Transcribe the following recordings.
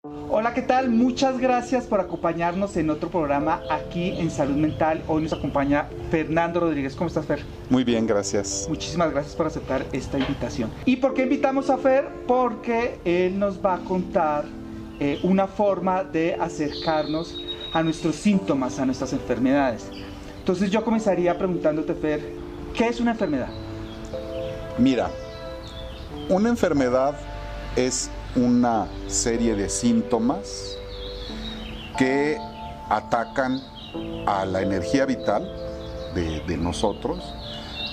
Hola, ¿qué tal? Muchas gracias por acompañarnos en otro programa aquí en Salud Mental. Hoy nos acompaña Fernando Rodríguez. ¿Cómo estás, Fer? Muy bien, gracias. Muchísimas gracias por aceptar esta invitación. ¿Y por qué invitamos a Fer? Porque él nos va a contar una forma de acercarnos a nuestros síntomas, a nuestras enfermedades. Entonces yo comenzaría preguntándote, Fer, ¿qué es una enfermedad? Mira, una enfermedad es una serie de síntomas que atacan a la energía vital de nosotros,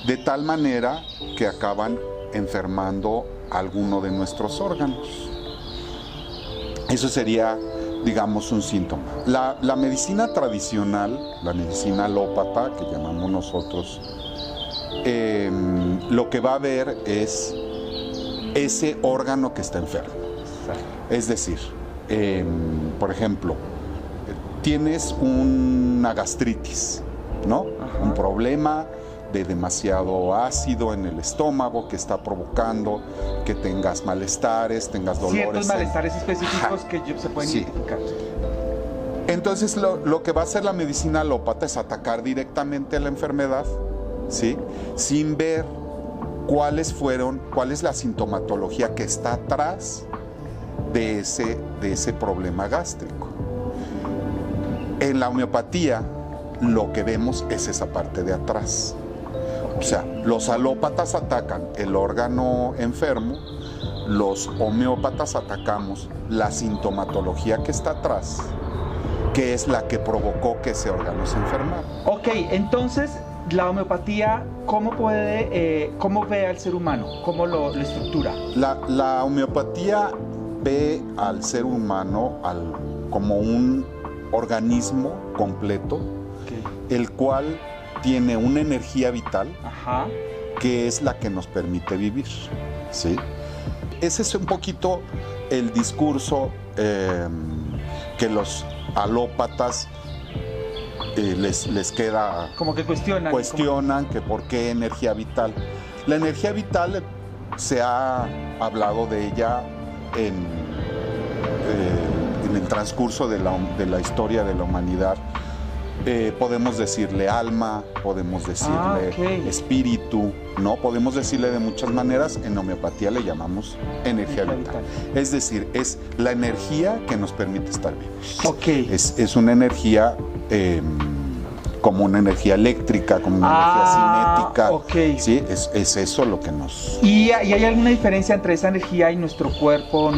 de tal manera que acaban enfermando alguno de nuestros órganos. Eso sería, digamos, un síntoma. La medicina tradicional, la medicina alópata, que llamamos nosotros, lo que va a ver es ese órgano que está enfermo. Es decir, por ejemplo, tienes una gastritis, ¿no? Ajá. Un problema de demasiado ácido en el estómago que está provocando que tengas malestares, tengas dolores. Ciertos malestares específicos que se pueden Sí. identificar. Entonces lo que va a hacer la medicina alópata es atacar directamente a la enfermedad, ¿sí? Sin ver cuál es la sintomatología que está atrás de ese problema gástrico. En la homeopatía lo que vemos es esa parte de atrás. O sea, los alópatas atacan el órgano enfermo, los homeópatas atacamos la sintomatología que está atrás, que es la que provocó que ese órgano se enfermara. Ok, entonces la homeopatía, ¿cómo ve al ser humano? ¿Cómo lo estructura? La homeopatía ve al ser humano como un organismo completo, Okay. el cual tiene una energía vital, Ajá. que es la que nos permite vivir, ¿sí? Ese es un poquito el discurso que los alópatas les queda. Como que Cuestionan que por qué energía vital. La energía vital se ha hablado de ella en el transcurso de la historia de la humanidad. Podemos decirle alma, podemos decirle ok. espíritu, ¿no? Podemos decirle de muchas maneras. En homeopatía le llamamos energía vital. Es decir, es la energía que nos permite estar vivos. Ok. Es una energía como una energía eléctrica, como una energía cinética. Ok. ¿Sí? Es eso lo que nos... ¿Y hay alguna diferencia entre esa energía y nuestro cuerpo,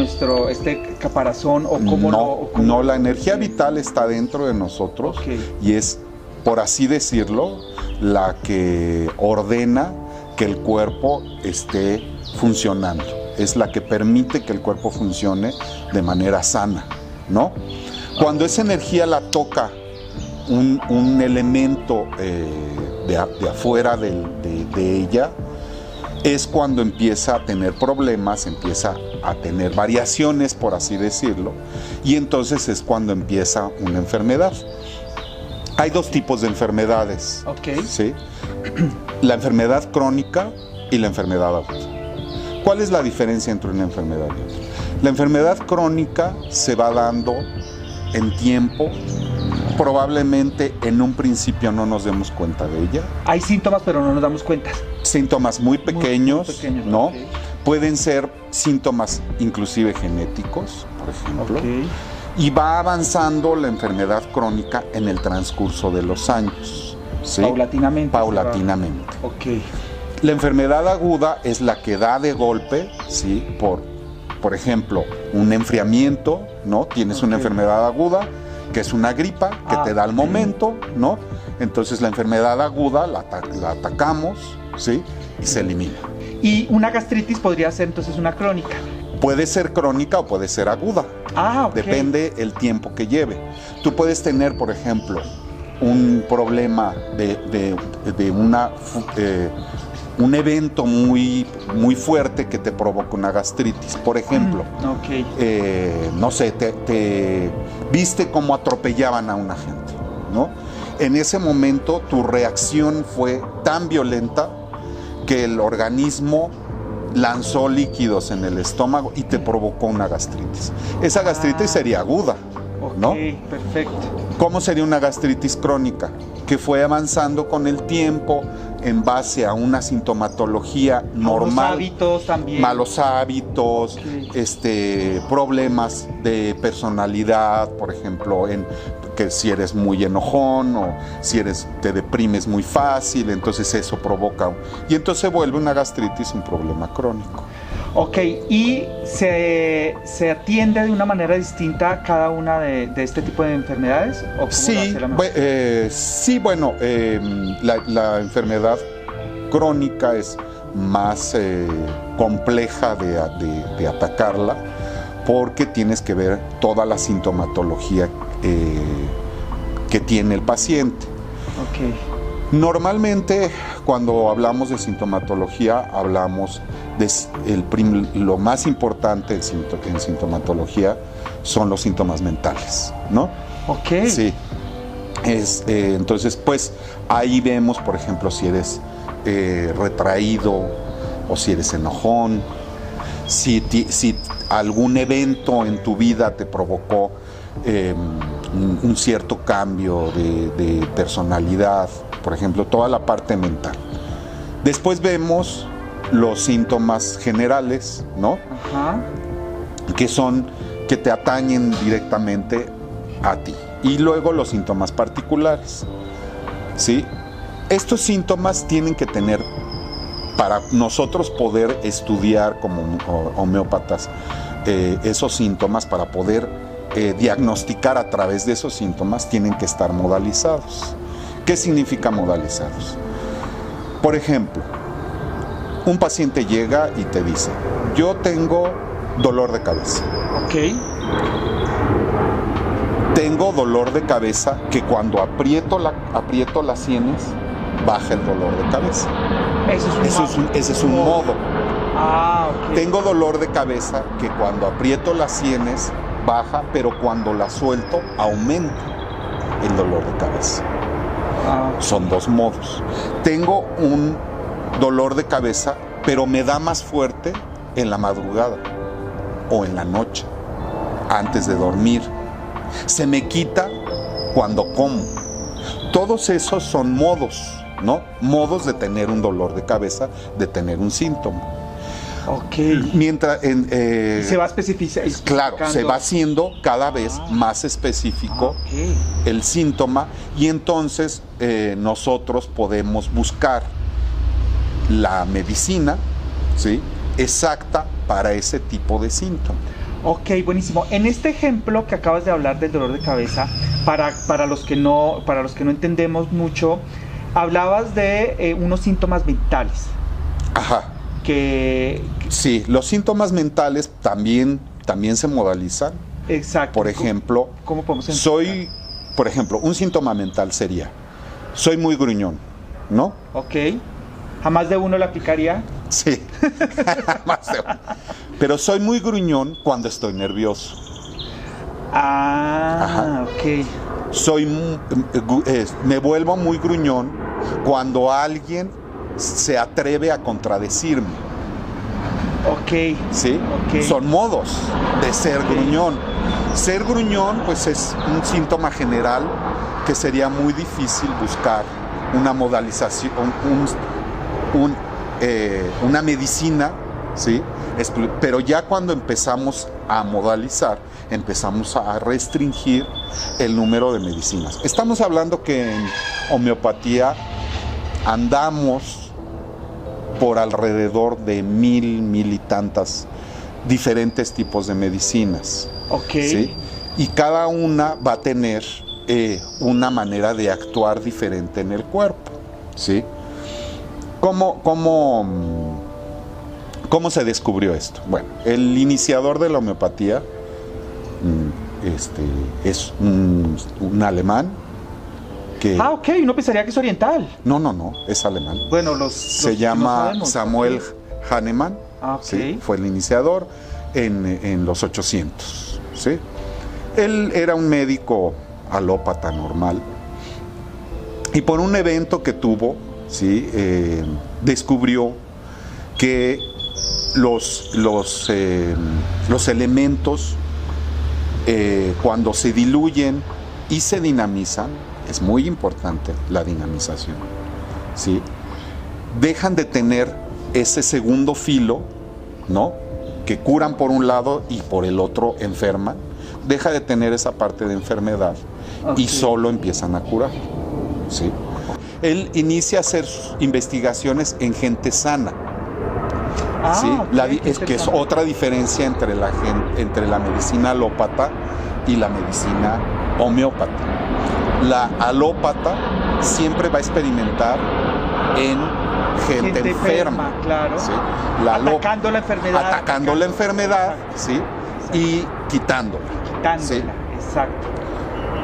este caparazón? ¿O cómo No, la energía vital está dentro de nosotros. Ok. Y es, por así decirlo, la que ordena que el cuerpo esté funcionando. Es la que permite que el cuerpo funcione de manera sana, ¿no? Cuando esa energía la toca un elemento de afuera de ella, es cuando empieza a tener problemas, empieza a tener variaciones, por así decirlo, y entonces es cuando empieza una enfermedad. Hay dos tipos de enfermedades, Ok. ¿sí? La enfermedad crónica y la enfermedad aguda. ¿Cuál es la diferencia entre una enfermedad y otra? La enfermedad crónica se va dando en tiempo. Probablemente en un principio no nos demos cuenta de ella. Hay síntomas, pero no nos damos cuenta. Síntomas muy pequeños, muy pequeños, ¿no? ok. Pueden ser síntomas inclusive genéticos, por ejemplo. Ok. Y va avanzando la enfermedad crónica en el transcurso de los años, ¿sí? Paulatinamente. Paulatinamente. Ok. La enfermedad aguda es la que da de golpe, ¿sí? Por ejemplo, un enfriamiento, ¿no? Tienes una enfermedad aguda, que es una gripa que te da al momento, ¿no? Entonces la enfermedad aguda la atacamos, ¿sí? Y se elimina. Y una gastritis podría ser entonces una crónica. Puede ser crónica o puede ser aguda. Ok. Depende el tiempo que lleve. Tú puedes tener, por ejemplo, un problema de un evento muy fuerte que te provoca una gastritis. Por ejemplo, no sé, te viste cómo atropellaban a una gente, ¿no? En ese momento tu reacción fue tan violenta que el organismo lanzó líquidos en el estómago y te provocó una gastritis. Esa gastritis sería aguda, ¿no? Ok, perfecto. ¿Cómo sería una gastritis crónica? Que fue avanzando con el tiempo en base a una sintomatología normal. Malos hábitos también. Malos hábitos, problemas de personalidad, por ejemplo, que si eres muy enojón o si te deprimes muy fácil, entonces eso provoca. Y entonces se vuelve una gastritis un problema crónico. Ok, ¿y se atiende de una manera distinta cada una de este tipo de enfermedades? ¿O cómo Sí, lo hace la mejor? la enfermedad crónica es más compleja de atacarla porque tienes que ver toda la sintomatología que tiene el paciente. Ok. Normalmente, cuando hablamos de sintomatología, hablamos de lo más importante en sintomatología son los síntomas mentales, ¿no? Ok. Sí. Entonces, pues, ahí vemos, por ejemplo, si eres retraído o si eres enojón, si algún evento en tu vida te provocó un cierto cambio de personalidad, por ejemplo, toda la parte mental. Después vemos los síntomas generales, ¿no? Ajá. Que te atañen directamente a ti. Y luego los síntomas particulares, ¿sí? Estos síntomas tienen que tener, para nosotros poder estudiar como homeópatas, esos síntomas, para poder diagnosticar a través de esos síntomas, tienen que estar modalizados. ¿Qué significa modalizados? Por ejemplo, un paciente llega y te dice, yo tengo dolor de cabeza. Ok. Tengo dolor de cabeza que cuando aprieto las sienes, baja el dolor de cabeza. Ese es un modo. Ah, ok. Tengo dolor de cabeza que cuando aprieto las sienes, baja, pero cuando la suelto, aumenta el dolor de cabeza. Son dos modos. Tengo un dolor de cabeza, pero me da más fuerte en la madrugada o en la noche, antes de dormir. Se me quita cuando como. Todos esos son modos, ¿no? Modos de tener un dolor de cabeza, de tener un síntoma. Ok. Mientras se va especificando. Claro, se va haciendo cada vez más específico el síntoma, y entonces nosotros podemos buscar la medicina, ¿sí?, exacta para ese tipo de síntoma. Ok, buenísimo. En este ejemplo que acabas de hablar del dolor de cabeza, para los que no entendemos mucho, hablabas de unos síntomas mentales. Ajá. Sí, los síntomas mentales también se modalizan. Exacto. Por ejemplo, ¿Cómo podemos por ejemplo, un síntoma mental sería, soy muy gruñón, ¿no? Ok. ¿Jamás de uno le aplicaría? Sí, más de uno. Pero soy muy gruñón cuando estoy nervioso. Ajá. Ok. Me vuelvo muy gruñón cuando alguien se atreve a contradecirme. Ok. ¿Sí? Okay. Son modos de ser gruñón. Ser gruñón, pues, es un síntoma general que sería muy difícil buscar una modalización, una medicina, ¿sí? Pero ya cuando empezamos a modalizar, empezamos a restringir el número de medicinas. Estamos hablando que en homeopatía andamos por alrededor de 1000 y tantas diferentes tipos de medicinas. Ok. ¿Sí? Y cada una va a tener una manera de actuar diferente en el cuerpo, ¿sí? ¿Cómo se descubrió esto? Bueno, el iniciador de la homeopatía es un alemán que... ok, uno pensaría que es oriental. No, es alemán. Bueno, se llama Samuel Hahnemann. ¿Sí? Fue el iniciador en los 800, ¿sí? Él era un médico alópata normal y por un evento que tuvo, ¿sí?, descubrió que los elementos cuando se diluyen y se dinamizan, es muy importante la dinamización, ¿sí? Dejan de tener ese segundo filo, ¿no? Que curan por un lado y por el otro enferman. Deja de tener esa parte de enfermedad y solo empiezan a curar, ¿sí? Él inicia a hacer investigaciones en gente sana. ¿Sí? Que es otra diferencia entre la medicina alópata y la medicina homeópata. La alópata siempre va a experimentar en gente enferma, claro. ¿sí? Atacando la enfermedad. Atacando la enfermedad, ¿sí? Y quitándola. ¿Sí? Exacto.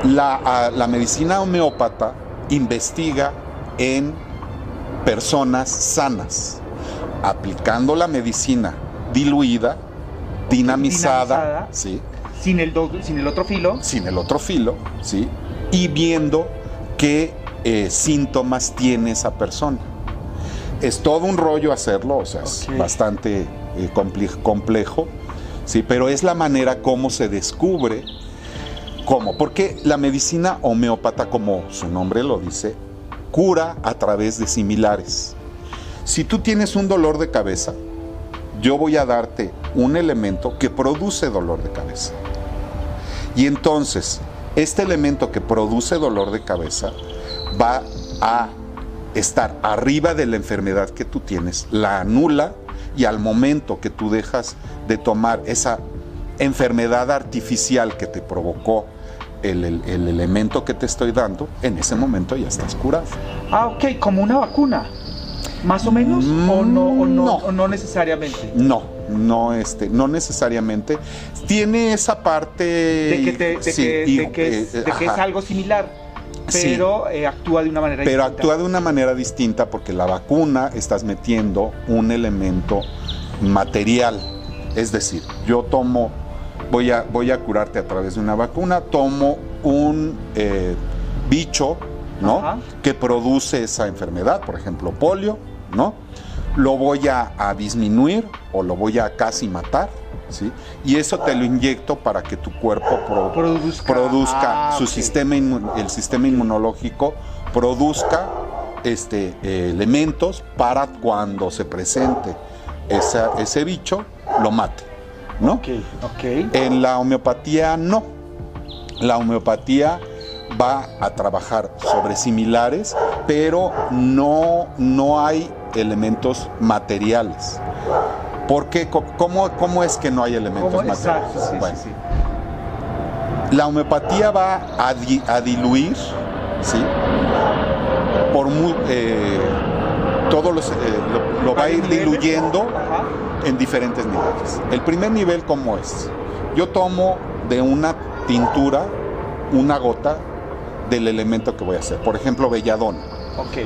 La medicina homeópata investiga en personas sanas, aplicando la medicina diluida, dinamizada, ¿sí? Sin el otro filo. Sin el otro filo, ¿sí? Y viendo qué síntomas tiene esa persona. Es todo un rollo hacerlo, o sea, es bastante complejo, ¿sí? Pero es la manera como se descubre cómo. Porque la medicina homeópata, como su nombre lo dice, cura a través de similares. Si tú tienes un dolor de cabeza, yo voy a darte un elemento que produce dolor de cabeza. Y entonces, este elemento que produce dolor de cabeza va a estar arriba de la enfermedad que tú tienes, la anula, y al momento que tú dejas de tomar esa enfermedad artificial que te provocó el elemento que te estoy dando, en ese momento ya estás curado. Ok, como una vacuna, más o menos, o no necesariamente. No necesariamente. Tiene esa parte de que es algo similar, pero actúa de una manera distinta. Pero actúa de una manera distinta porque la vacuna estás metiendo un elemento material. Es decir, yo tomo, voy a curarte a través de una vacuna, tomo un bicho, ¿no? Que produce esa enfermedad, por ejemplo, polio, ¿no? Lo voy a disminuir o lo voy a casi matar, ¿sí? Y eso te lo inyecto para que tu cuerpo produzca el sistema inmunológico produzca elementos para cuando se presente ese bicho, lo mate, ¿no? En la homeopatía no. La homeopatía va a trabajar sobre similares, pero no hay elementos materiales. ¿Por qué? ¿Cómo es que no hay elementos materiales? Exacto, sí. La homeopatía va a diluir, ¿sí? Lo va a ir diluyendo en diferentes niveles. El primer nivel, ¿cómo es? Yo tomo de una tintura una gota del elemento que voy a hacer. Por ejemplo, belladona.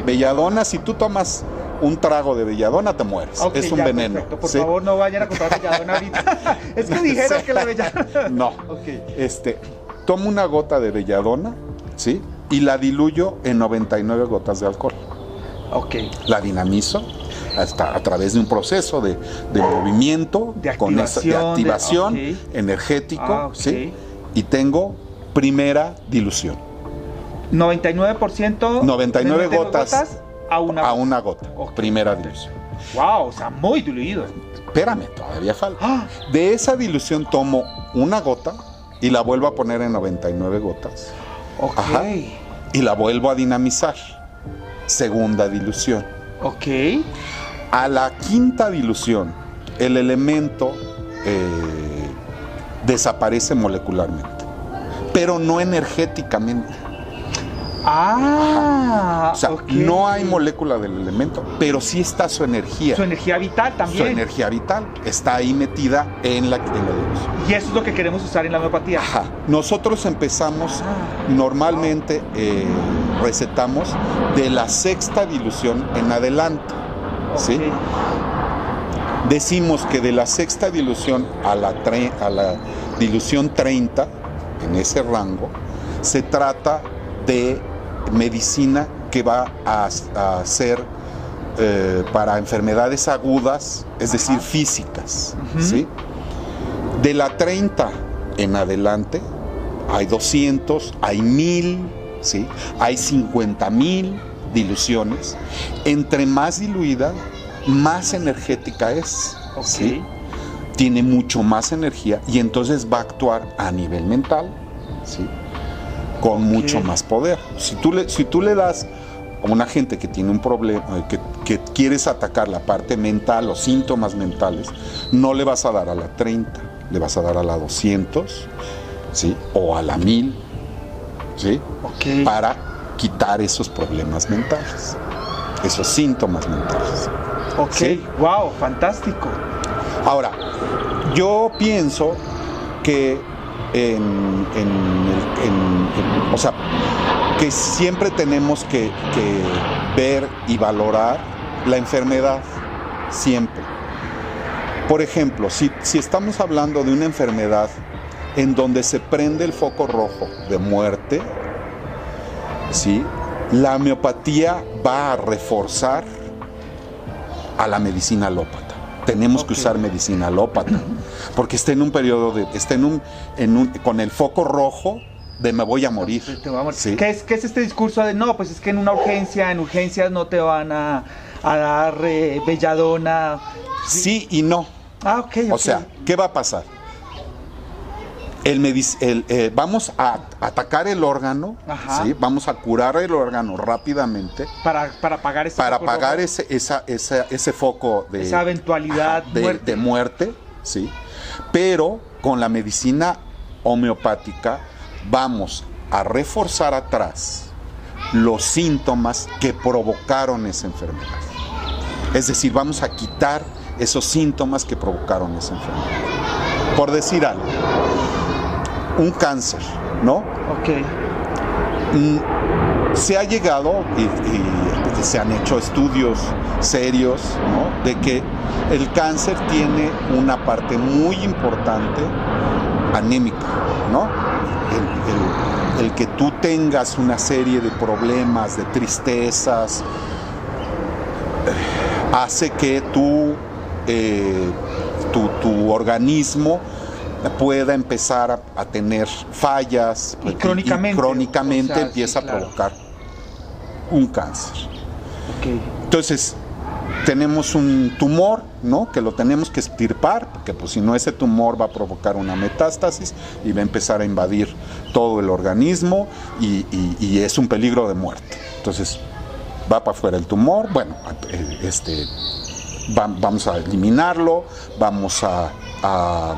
Belladona, si tú tomas un trago de belladona, te mueres. Es un veneno. Perfecto. Por favor, no vayan a comprar belladona ahorita. Es que dijeron que la belladona... No. Tomo una gota de belladona, ¿sí? Y la diluyo en 99 gotas de alcohol. La dinamizo a través de un proceso de movimiento, de activación energético, ¿sí? Y tengo primera dilución. 99 gotas a una gota. Primera dilución. Wow, o sea, muy diluido. Espérame, todavía falta. De esa dilución tomo una gota y la vuelvo a poner en 99 gotas. Y la vuelvo a dinamizar. Segunda dilución. A la quinta dilución, el elemento desaparece molecularmente, pero no energéticamente. O sea, no hay molécula del elemento, pero sí está su energía. Su energía vital también. Su energía vital está ahí metida en la dilución. Y eso es lo que queremos usar en la homeopatía. Nosotros empezamos, normalmente recetamos de la sexta dilución en adelante. ¿Sí? Decimos que de la sexta dilución a la dilución 30, en ese rango, se trata de medicina que va a ser para enfermedades agudas, es decir, físicas, ¿sí? De la 30 en adelante, hay 200, hay 1000, ¿sí? Hay 50,000 diluciones. Entre más diluida, más energética es, ¿sí? Tiene mucho más energía y entonces va a actuar a nivel mental, ¿sí? Con mucho más poder. Si tú le das a una gente que tiene un problema, que quieres atacar la parte mental, los síntomas mentales, no le vas a dar a la 30, le vas a dar a la 200, ¿sí? O a la 1000, ¿sí? Para quitar esos problemas mentales, esos síntomas mentales. ¿Sí? Wow, fantástico. Ahora, yo pienso que o sea, que siempre tenemos que ver y valorar la enfermedad, siempre. Por ejemplo, si estamos hablando de una enfermedad en donde se prende el foco rojo de muerte, ¿sí? La homeopatía va a reforzar a la medicina alópata. Tenemos que usar medicina alópata, porque está en un periodo con el foco rojo de me voy a morir. ¿Sí? ¿Qué es este discurso de no, pues es que en urgencias no te van a dar belladona? Sí y no. O sea, ¿qué va a pasar? Vamos a atacar el órgano, ¿sí? Vamos a curar el órgano rápidamente para apagar ese foco de esa eventualidad de muerte, ¿sí? Pero con la medicina homeopática vamos a reforzar atrás los síntomas que provocaron esa enfermedad. Es decir, vamos a quitar esos síntomas que provocaron esa enfermedad. Por decir algo, un cáncer, ¿no? Se ha llegado y se han hecho estudios serios, ¿no? De que el cáncer tiene una parte muy importante anémica, ¿no? El que tú tengas una serie de problemas, de tristezas, hace que tu organismo pueda empezar a tener fallas y crónicamente empieza a provocar un cáncer. Entonces tenemos un tumor, ¿no? Que lo tenemos que extirpar, porque pues si no, ese tumor va a provocar una metástasis y va a empezar a invadir todo el organismo y es un peligro de muerte. Entonces va para afuera el tumor, bueno, vamos a eliminarlo, vamos a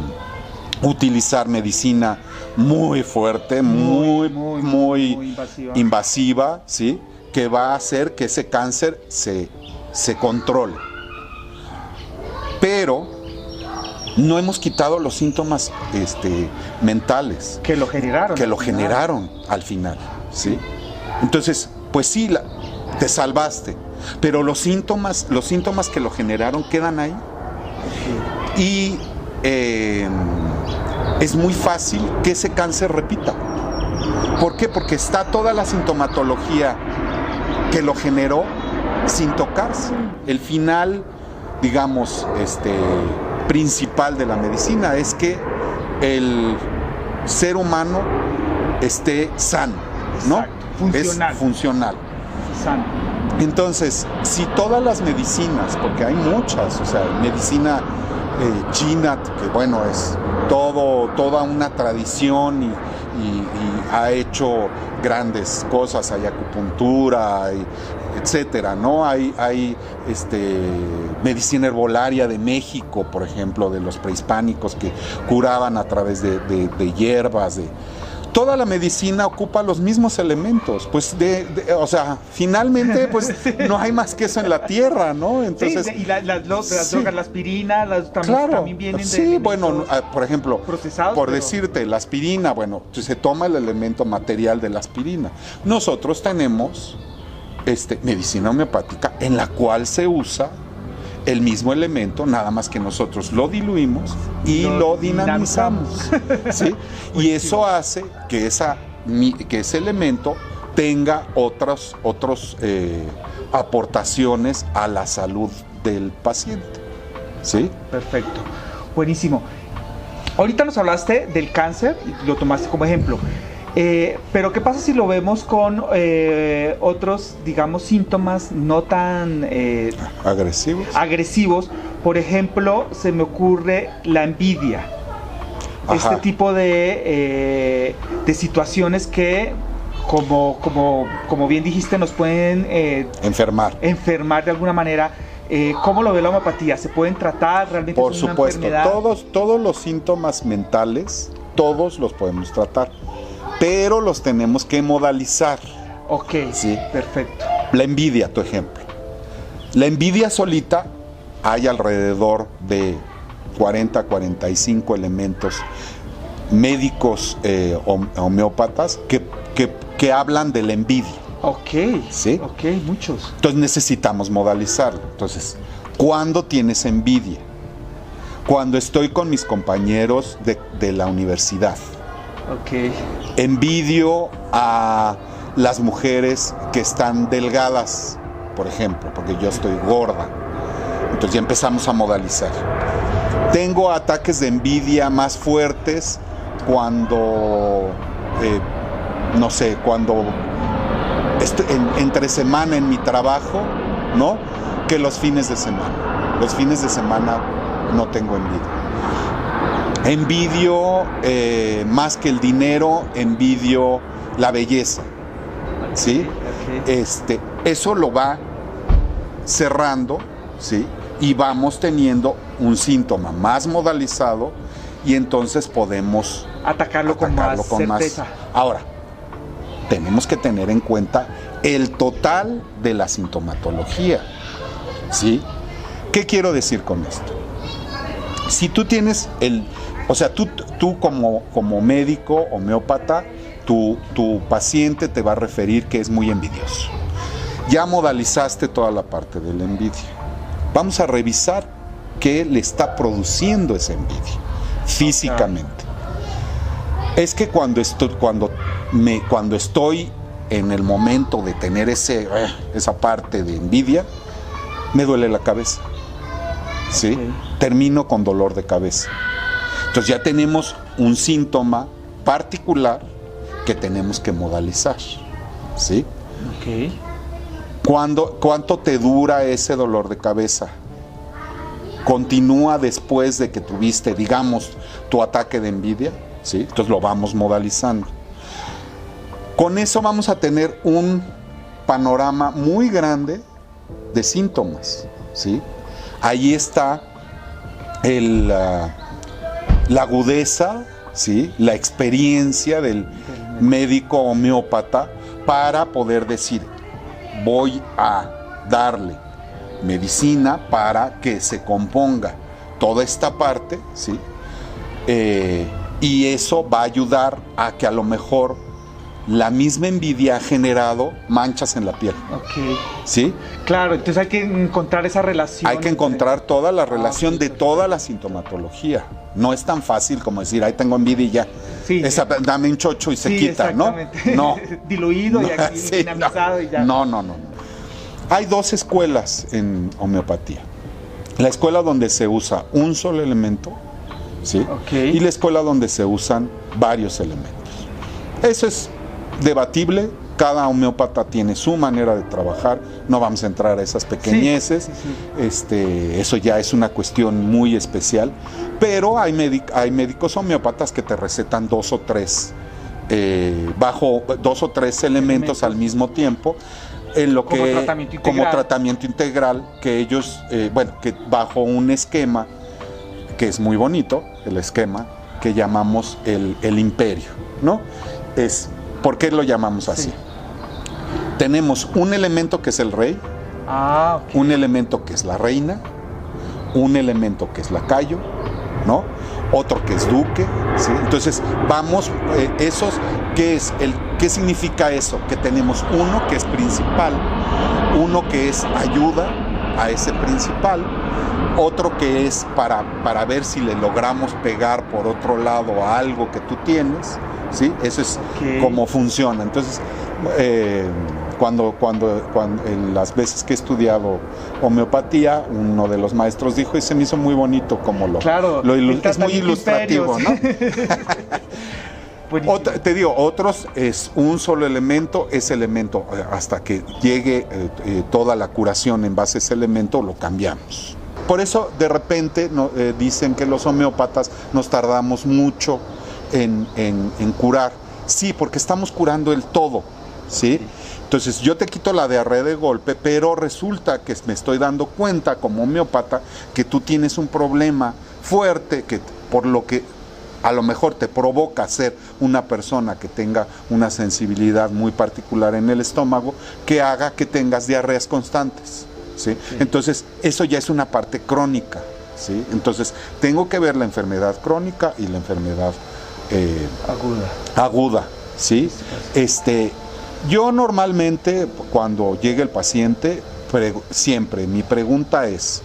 utilizar medicina muy fuerte, muy invasiva, ¿sí? Que va a hacer que ese cáncer se controle. Pero no hemos quitado los síntomas mentales que lo generaron al final, ¿sí? Entonces, pues sí, te salvaste, pero los síntomas que lo generaron quedan ahí. Y es muy fácil que ese cáncer repita. ¿Por qué? Porque está toda la sintomatología que lo generó sin tocarse. El final, digamos, principal de la medicina es que el ser humano esté sano, ¿no? Funcional. Es funcional. Sano. Entonces, si todas las medicinas, porque hay muchas, o sea, medicina china, que bueno, es toda una tradición y ha hecho grandes cosas, hay acupuntura, etcétera, ¿no? Hay medicina herbolaria de México, por ejemplo, de los prehispánicos que curaban a través de hierbas, toda la medicina ocupa los mismos elementos, pues o sea, finalmente pues no hay más que eso en la tierra, ¿no? Entonces, y las drogas, la aspirina, también vienen de sí, bueno, por ejemplo, procesados, decirte, la aspirina, bueno, se toma el elemento material de la aspirina. Nosotros tenemos medicina homeopática en la cual se usa el mismo elemento, nada más que nosotros lo diluimos y lo dinamizamos, ¿sí? Y eso hace que ese elemento tenga otras aportaciones a la salud del paciente. ¿Sí? Perfecto. Buenísimo. Ahorita nos hablaste del cáncer y lo tomaste como ejemplo. Pero ¿qué pasa si lo vemos con otros, digamos, síntomas no tan agresivos? Por ejemplo, se me ocurre la envidia. Ajá. Este tipo de situaciones que, como bien dijiste, nos pueden enfermar de alguna manera. ¿Cómo lo ve la homeopatía? ¿Se pueden tratar realmente? Por supuesto, todos los síntomas mentales, todos los podemos tratar, pero los tenemos que modalizar. Ok, ¿sí? Perfecto. La envidia, tu ejemplo. La envidia solita, hay alrededor de 40-45 elementos médicos homeópatas que hablan de la envidia. Ok, ¿sí? Ok, muchos. Entonces necesitamos modalizarlo. Entonces, ¿cuándo tienes envidia? Cuando estoy con mis compañeros de la universidad. Ok. Envidio a las mujeres que están delgadas, por ejemplo, porque yo estoy gorda. Entonces ya empezamos a modalizar. Tengo ataques de envidia más fuertes cuando, no sé, cuando entre semana en mi trabajo, ¿no? Que los fines de semana. Los fines de semana no tengo envidia. Envidio más que el dinero, envidio la belleza. ¿Sí? Okay. Eso lo va cerrando, ¿sí? Y vamos teniendo un síntoma más modalizado y entonces podemos atacarlo con más certeza. Ahora, tenemos que tener en cuenta el total de la sintomatología, ¿sí? ¿Qué quiero decir con esto? Si tú tienes tú como médico homeópata, tu paciente te va a referir que es muy envidioso. Ya modalizaste toda la parte de la envidia. Vamos a revisar qué le está produciendo esa envidia físicamente. Es que cuando estoy en el momento de tener esa parte de envidia, me duele la cabeza. ¿Sí? Okay. Termino con dolor de cabeza. Entonces ya tenemos un síntoma particular que tenemos que modalizar. ¿Sí? Okay. ¿Cuánto te dura ese dolor de cabeza? ¿Continúa después de que tuviste, digamos, tu ataque de envidia? ¿Sí? Entonces lo vamos modalizando. Con eso vamos a tener un panorama muy grande de síntomas. ¿Sí? Ahí está la agudeza, ¿sí? La experiencia del médico homeópata para poder decir, voy a darle medicina para que se componga toda esta parte, ¿sí? Y eso va a ayudar a que a lo mejor la misma envidia ha generado manchas en la piel. Ok. ¿Sí? Claro, entonces hay que encontrar esa relación. Hay que encontrar toda la relación de toda la sintomatología. No es tan fácil como decir, ahí tengo envidia y ya. Sí, dame un chocho y se quita, ¿no? No. Diluido y aquí dinamizado y ya. No. Hay dos escuelas en homeopatía. La escuela donde se usa un solo elemento, ¿sí? Okay. Y la escuela donde se usan varios elementos. Eso es debatible, cada homeópata tiene su manera de trabajar, no vamos a entrar a esas pequeñeces, sí. Eso ya es una cuestión muy especial, pero hay médicos homeópatas que te recetan dos o tres elementos al mismo tiempo, en lo como tratamiento integral, que ellos, que bajo un esquema que es muy bonito, el esquema que llamamos el imperio, ¿no? ¿Por qué lo llamamos así? Sí. Tenemos un elemento que es el rey, okay. Un elemento que es la reina, un elemento que es lacayo, ¿no? Otro que es duque, ¿sí? Entonces vamos, ¿qué significa eso? Que tenemos uno que es principal, uno que es ayuda a ese principal, otro que es para ver si le logramos pegar por otro lado a algo que tú tienes, ¿sí? Eso es como funciona. Entonces, En las veces que he estudiado homeopatía, uno de los maestros dijo, y se me hizo muy bonito como es muy ilustrativo, ¿no? Te digo, otros es un solo elemento, ese elemento, hasta que llegue toda la curación en base a ese elemento, lo cambiamos. Por eso, de repente, dicen que los homeópatas nos tardamos mucho en curar. Sí, porque estamos curando el todo, ¿sí? Entonces, yo te quito la diarrea de golpe, pero resulta que me estoy dando cuenta, como homeópata, que tú tienes un problema fuerte, que por lo que a lo mejor te provoca ser una persona que tenga una sensibilidad muy particular en el estómago, que haga que tengas diarreas constantes, ¿sí? Sí. Entonces, eso ya es una parte crónica, ¿sí? Entonces, tengo que ver la enfermedad crónica y la enfermedad aguda, ¿sí? Yo normalmente, cuando llega el paciente, siempre mi pregunta es,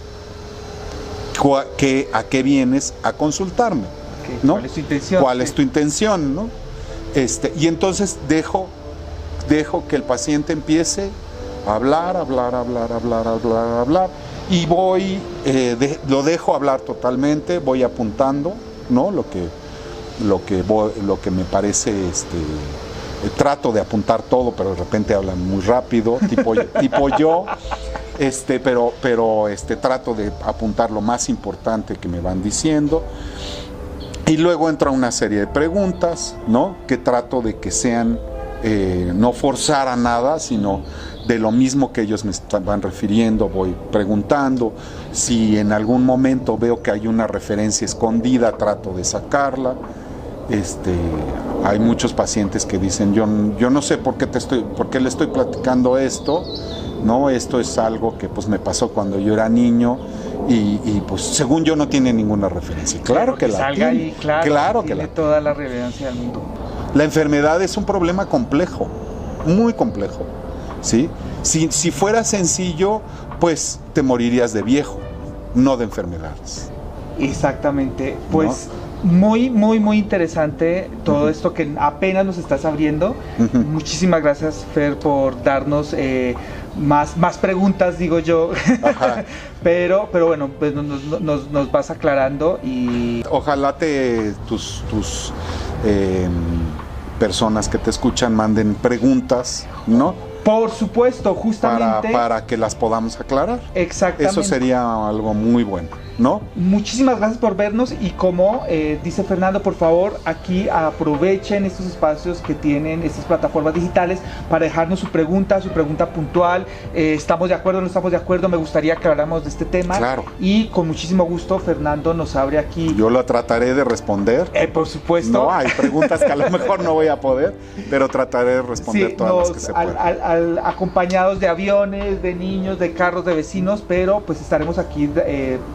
¿a qué vienes a consultarme? ¿No? ¿Cuál es tu intención? ¿Cuál es tu intención, ¿no? Y entonces dejo que el paciente empiece a hablar, y lo dejo hablar totalmente, voy apuntando, ¿no? Lo que me parece, trato de apuntar todo, pero de repente hablan muy rápido, tipo yo, pero trato de apuntar lo más importante que me van diciendo. Y luego entra una serie de preguntas, ¿no? Que trato de que sean, no forzar a nada, sino de lo mismo que ellos me van refiriendo, voy preguntando. Si en algún momento veo que hay una referencia escondida, trato de sacarla. Hay muchos pacientes que dicen, yo no sé por qué le estoy platicando esto, ¿no? Esto es algo que pues me pasó cuando yo era niño. Y pues según yo no tiene ninguna referencia. Claro que la tiene. Ahí, claro que tiene toda la relevancia del mundo. La enfermedad es un problema complejo, muy complejo, ¿sí? Si fuera sencillo, pues te morirías de viejo, no de enfermedades. Exactamente, pues muy interesante todo esto que apenas nos estás abriendo. Muchísimas gracias, Fer, por darnos más preguntas, digo yo. pero bueno, pues nos vas aclarando y ojalá tus personas que te escuchan manden preguntas, ¿no? Por supuesto, justamente para que las podamos aclarar. Exactamente. Eso sería algo muy bueno, ¿no? Muchísimas gracias por vernos y como dice Fernando, por favor, aquí aprovechen estos espacios que tienen estas plataformas digitales para dejarnos su pregunta puntual. ¿Estamos de acuerdo o no estamos de acuerdo? Me gustaría que habláramos de este tema. Claro. Y con muchísimo gusto, Fernando nos abre aquí. Yo lo trataré de responder. Por supuesto. No, hay preguntas que a lo mejor no voy a poder, pero trataré de responder todas las que se puedan. Acompañados de aviones, de niños, de carros, de vecinos, pero pues estaremos aquí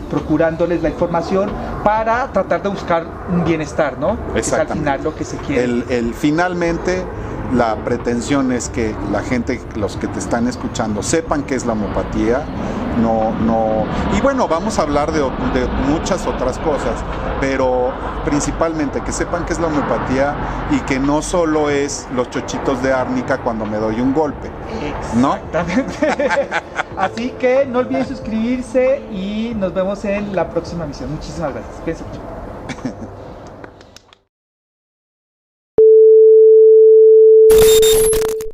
procurándoles la información para tratar de buscar un bienestar, ¿no? Es al final lo que se quiere. Finalmente, la pretensión es que la gente, los que te están escuchando, sepan qué es la homeopatía. Y bueno, vamos a hablar de muchas otras cosas, pero principalmente que sepan qué es la homeopatía y que no solo es los chochitos de árnica cuando me doy un golpe, ¿no? Exactamente. Así que no olviden suscribirse y nos vemos en la próxima emisión. Muchísimas gracias.